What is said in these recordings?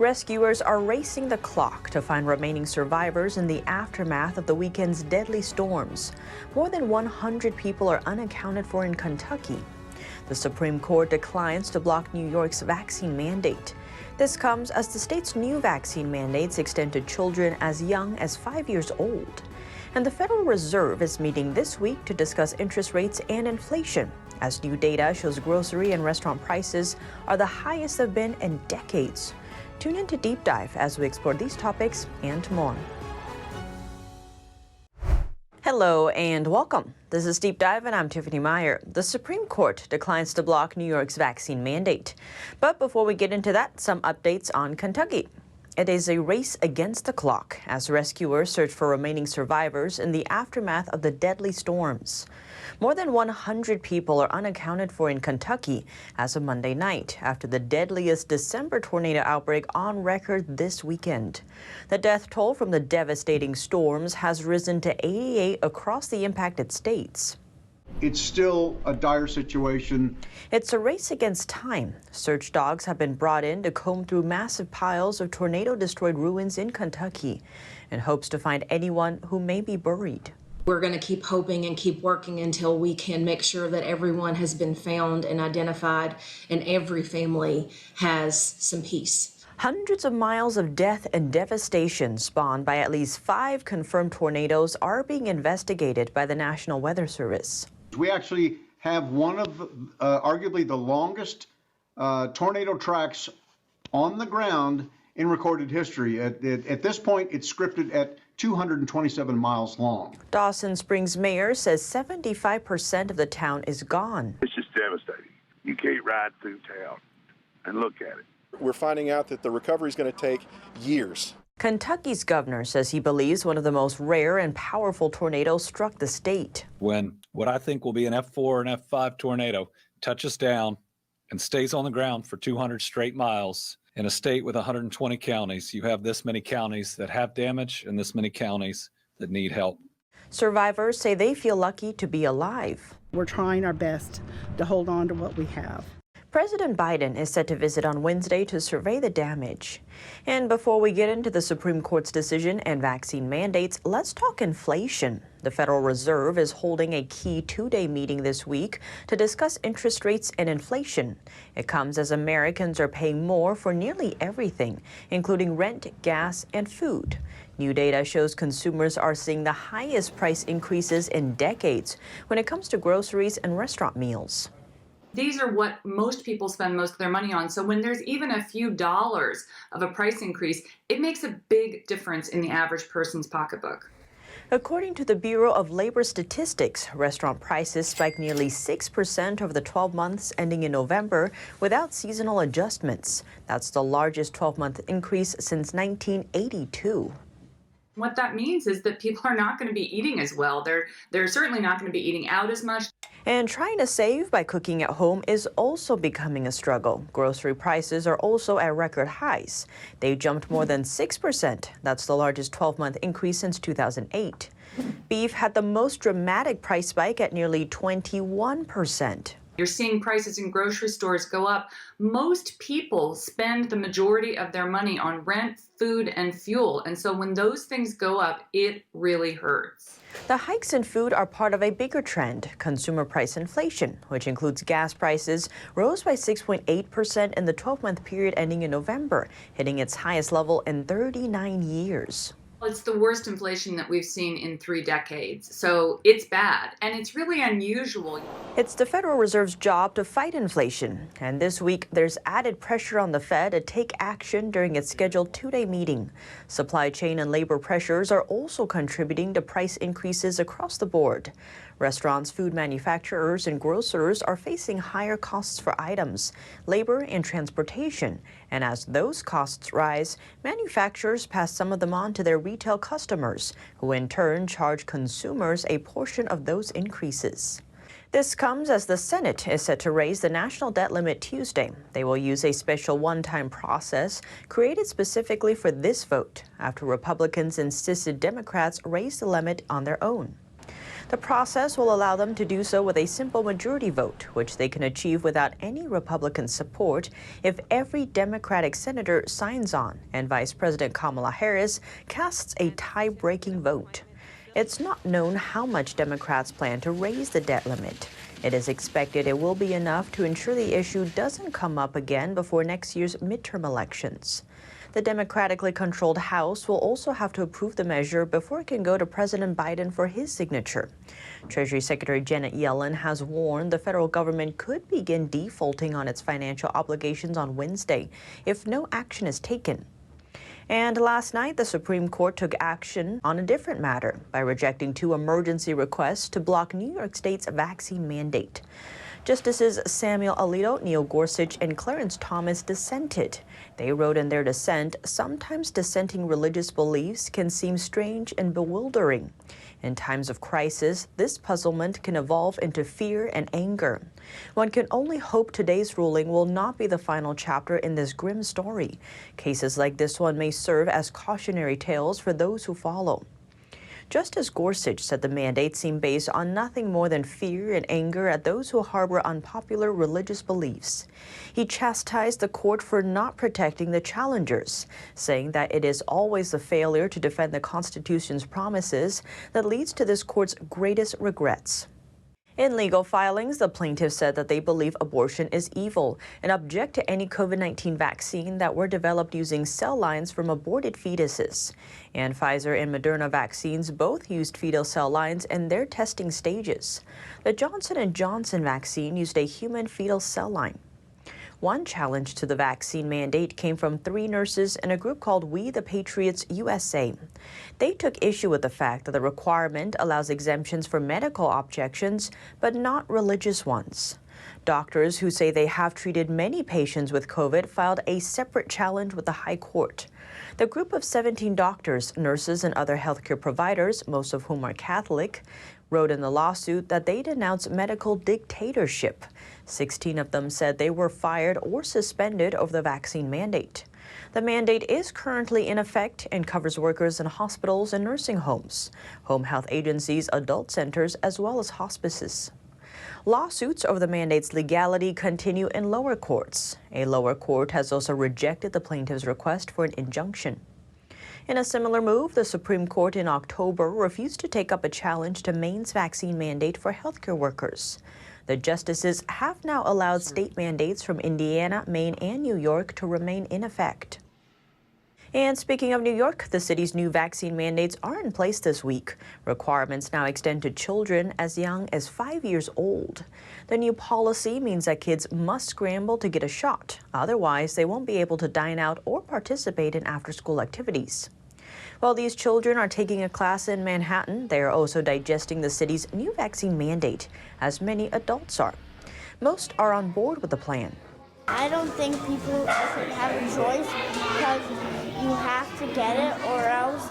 Rescuers are racing the clock to find remaining survivors in the aftermath of the weekend's deadly storms. More than 100 people are unaccounted for in Kentucky. The Supreme Court declines to block New York's vaccine mandate. This comes as the state's new vaccine mandates extend to children as young as 5 years old. And the Federal Reserve is meeting this week to discuss interest rates and inflation, as new data shows grocery and restaurant prices are the highest they've been in decades. Tune in to Deep Dive as we explore these topics and more. Hello and welcome. This is Deep Dive and I'm Tiffany Meier. The Supreme Court declines to block New York's vaccine mandate. But before we get into that, some updates on Kentucky. It is a race against the clock as rescuers search for remaining survivors in the aftermath of the deadly storms. More than 100 people are unaccounted for in Kentucky as of Monday night after the deadliest December tornado outbreak on record this weekend. The death toll from the devastating storms has risen to 88 across the impacted states. It's still a dire situation. It's a race against time. Search dogs have been brought in to comb through massive piles of tornado-destroyed ruins in Kentucky in hopes to find anyone who may be buried. We're going to keep hoping and keep working until we can make sure that everyone has been found and identified and every family has some peace. Hundreds of miles of death and devastation spawned by at least 5 confirmed tornadoes are being investigated by the National Weather Service. We actually have one of arguably the longest tornado tracks on the ground in recorded history. At this point, it's scripted at 227 miles long. Dawson Springs Mayor says 75% of the town is gone. It's just devastating. You can't ride through town and look at it. We're finding out that the recovery is going to take years. Kentucky's governor says he believes one of the most rare and powerful tornadoes struck the state. When what I think will be an F4 and F5 tornado touches down and stays on the ground for 200 straight miles in a state with 120 counties, you have this many counties that have damage and this many counties that need help. Survivors say they feel lucky to be alive. We're trying our best to hold on to what we have. President Biden is set to visit on Wednesday to survey the damage. And before we get into the Supreme Court's decision and vaccine mandates, let's talk inflation. The Federal Reserve is holding a key 2-day meeting this week to discuss interest rates and inflation. It comes as Americans are paying more for nearly everything, including rent, gas, and food. New data shows consumers are seeing the highest price increases in decades when it comes to groceries and restaurant meals. These are what most people spend most of their money on. So when there's even a few dollars of a price increase, it makes a big difference in the average person's pocketbook. According to the Bureau of Labor Statistics, restaurant prices spiked nearly 6% over the 12 months ending in November without seasonal adjustments. That's the largest 12-month increase since 1982. What that means is that people are not going to be eating as well. They're certainly not going to be eating out as much. And trying to save by cooking at home is also becoming a struggle. Grocery prices are also at record highs. They jumped more than 6%. That's the largest 12-month increase since 2008. Beef had the most dramatic price spike at nearly 21%. You're seeing prices in grocery stores go up. Most people spend the majority of their money on rent, food, and fuel. And so when those things go up, it really hurts. The hikes in food are part of a bigger trend, consumer price inflation, which includes gas prices, rose by 6.8% in the 12-month period ending in November, hitting its highest level in 39 years. It's the worst inflation that we've seen in 3 decades. So it's bad, and it's really unusual. It's the Federal Reserve's job to fight inflation. And this week, there's added pressure on the Fed to take action during its scheduled 2-day meeting. Supply chain and labor pressures are also contributing to price increases across the board. Restaurants, food manufacturers, and grocers are facing higher costs for items, labor, and transportation. And as those costs rise, manufacturers pass some of them on to their retail customers, who in turn charge consumers a portion of those increases. This comes as the Senate is set to raise the national debt limit Tuesday. They will use a special one-time process created specifically for this vote after Republicans insisted Democrats raise the limit on their own. The process will allow them to do so with a simple majority vote, which they can achieve without any Republican support if every Democratic senator signs on and Vice President Kamala Harris casts a tie-breaking vote. It's not known how much Democrats plan to raise the debt limit. It is expected it will be enough to ensure the issue doesn't come up again before next year's midterm elections. The democratically controlled House will also have to approve the measure before it can go to President Biden for his signature. Treasury Secretary Janet Yellen has warned the federal government could begin defaulting on its financial obligations on Wednesday if no action is taken. And last night, the Supreme Court took action on a different matter by rejecting 2 emergency requests to block New York State's vaccine mandate. Justices Samuel Alito, Neil Gorsuch, and Clarence Thomas dissented. They wrote in their dissent, sometimes dissenting religious beliefs can seem strange and bewildering. In times of crisis, this puzzlement can evolve into fear and anger. One can only hope today's ruling will not be the final chapter in this grim story. Cases like this one may serve as cautionary tales for those who follow. Justice Gorsuch said the mandate seemed based on nothing more than fear and anger at those who harbor unpopular religious beliefs. He chastised the court for not protecting the challengers, saying that it is always the failure to defend the Constitution's promises that leads to this court's greatest regrets. In legal filings, the plaintiffs said that they believe abortion is evil and object to any COVID-19 vaccine that were developed using cell lines from aborted fetuses. And Pfizer and Moderna vaccines both used fetal cell lines in their testing stages. The Johnson & Johnson vaccine used a human fetal cell line. One challenge to the vaccine mandate came from 3 nurses in a group called We the Patriots USA. They took issue with the fact that the requirement allows exemptions for medical objections, but not religious ones. Doctors who say they have treated many patients with COVID filed a separate challenge with the High Court. The group of 17 doctors, nurses, and other healthcare providers, most of whom are Catholic, wrote in the lawsuit that they denounce medical dictatorship. 16 of them said they were fired or suspended over the vaccine mandate. The mandate is currently in effect and covers workers in hospitals and nursing homes, home health agencies, adult centers, as well as hospices. Lawsuits over the mandate's legality continue in lower courts. A lower court has also rejected the plaintiff's request for an injunction. In a similar move, the Supreme Court in October refused to take up a challenge to Maine's vaccine mandate for healthcare workers. The justices have now allowed state mandates from Indiana, Maine, and New York to remain in effect. And speaking of New York, the city's new vaccine mandates are in place this week. Requirements now extend to children as young as 5 years old. The new policy means that kids must scramble to get a shot. Otherwise, they won't be able to dine out or participate in after-school activities. While these children are taking a class in Manhattan, they are also digesting the city's new vaccine mandate, as many adults are. Most are on board with the plan. I don't think people should have a choice because you have to get it or else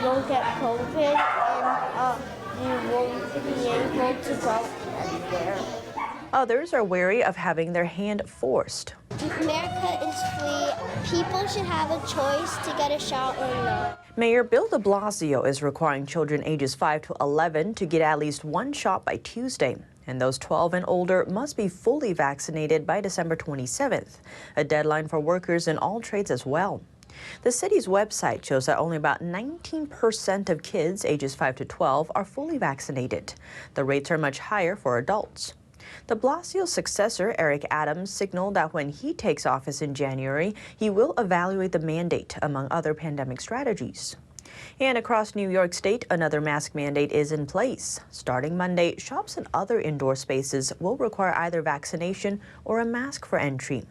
you'll get COVID and you won't be able to go anywhere. Others are wary of having their hand forced. America is free. People should have a choice to get a shot or not. Mayor Bill de Blasio is requiring children ages 5 to 11 to get at least 1 shot by Tuesday. And those 12 and older must be fully vaccinated by December 27th, a deadline for workers in all trades as well. The city's website shows that only about 19% of kids ages 5 to 12 are fully vaccinated. The rates are much higher for adults. De Blasio's successor, Eric Adams, signaled that when he takes office in January, he will evaluate the mandate, among other pandemic strategies. And across New York State, another mask mandate is in place. Starting Monday, shops and other indoor spaces will require either vaccination or a mask for entry.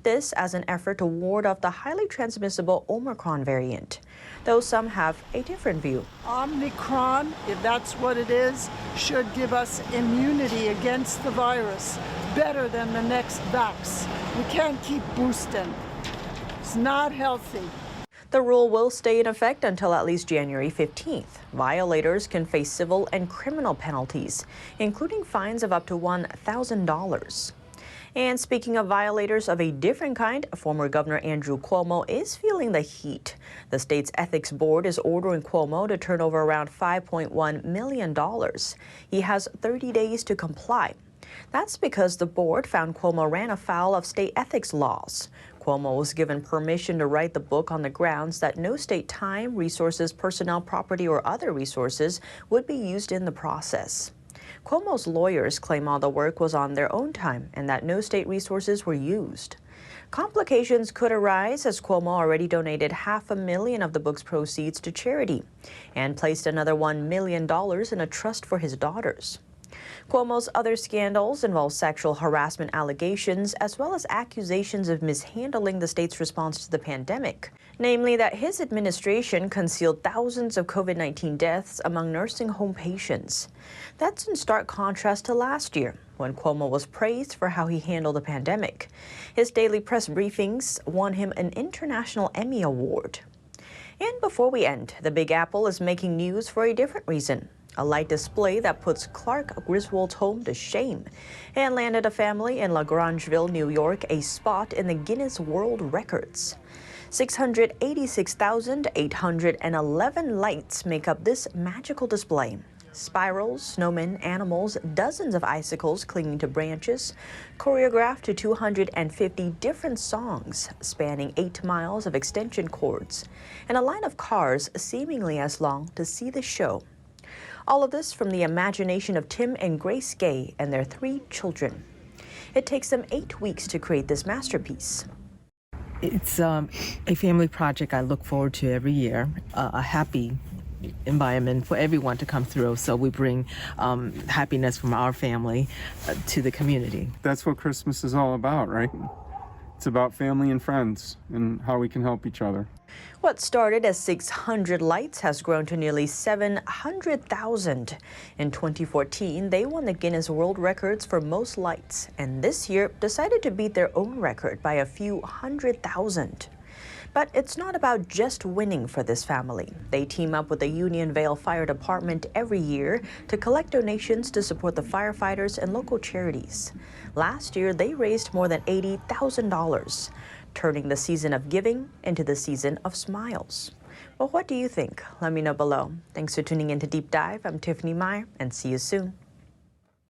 This as an effort to ward off the highly transmissible Omicron variant, though some have a different view. Omicron, if that's what it is, should give us immunity against the virus better than the next vax. We can't keep boosting. It's not healthy. The rule will stay in effect until at least January 15th. Violators can face civil and criminal penalties, including fines of up to $1,000. And speaking of violators of a different kind, former Governor Andrew Cuomo is feeling the heat. The state's ethics board is ordering Cuomo to turn over around $5.1 million. He has 30 days to comply. That's because the board found Cuomo ran afoul of state ethics laws. Cuomo was given permission to write the book on the grounds that no state time, resources, personnel, property, or other resources would be used in the process. Cuomo's lawyers claim all the work was on their own time and that no state resources were used. Complications could arise as Cuomo already donated $500,000 of the book's proceeds to charity and placed another $1 million in a trust for his daughters. Cuomo's other scandals involve sexual harassment allegations as well as accusations of mishandling the state's response to the pandemic, namely that his administration concealed thousands of COVID-19 deaths among nursing home patients. That's in stark contrast to last year, when Cuomo was praised for how he handled the pandemic. His daily press briefings won him an International Emmy Award. And before we end, the Big Apple is making news for a different reason. A light display that puts Clark Griswold's home to shame and landed a family in LaGrangeville, New York, a spot in the Guinness World Records. 686,811 lights make up this magical display. Spirals, snowmen, animals, dozens of icicles clinging to branches, choreographed to 250 different songs spanning 8 miles of extension cords, and a line of cars seemingly as long to see the show. All of this from the imagination of Tim and Grace Gay and their 3 children. It takes them 8 weeks to create this masterpiece. It's a family project I look forward to every year, a happy environment for everyone to come through. So we bring happiness from our family to the community. That's what Christmas is all about, right? It's about family and friends and how we can help each other. What started as 600 lights has grown to nearly 700,000. In 2014, they won the Guinness World Records for most lights, and this year decided to beat their own record by a few 100,000. But it's not about just winning for this family. They team up with the Unionville Fire Department every year to collect donations to support the firefighters and local charities. Last year, they raised more than $80,000, turning the season of giving into the season of smiles. Well, what do you think? Let me know below. Thanks for tuning in to Deep Dive. I'm Tiffany Meier, and see you soon.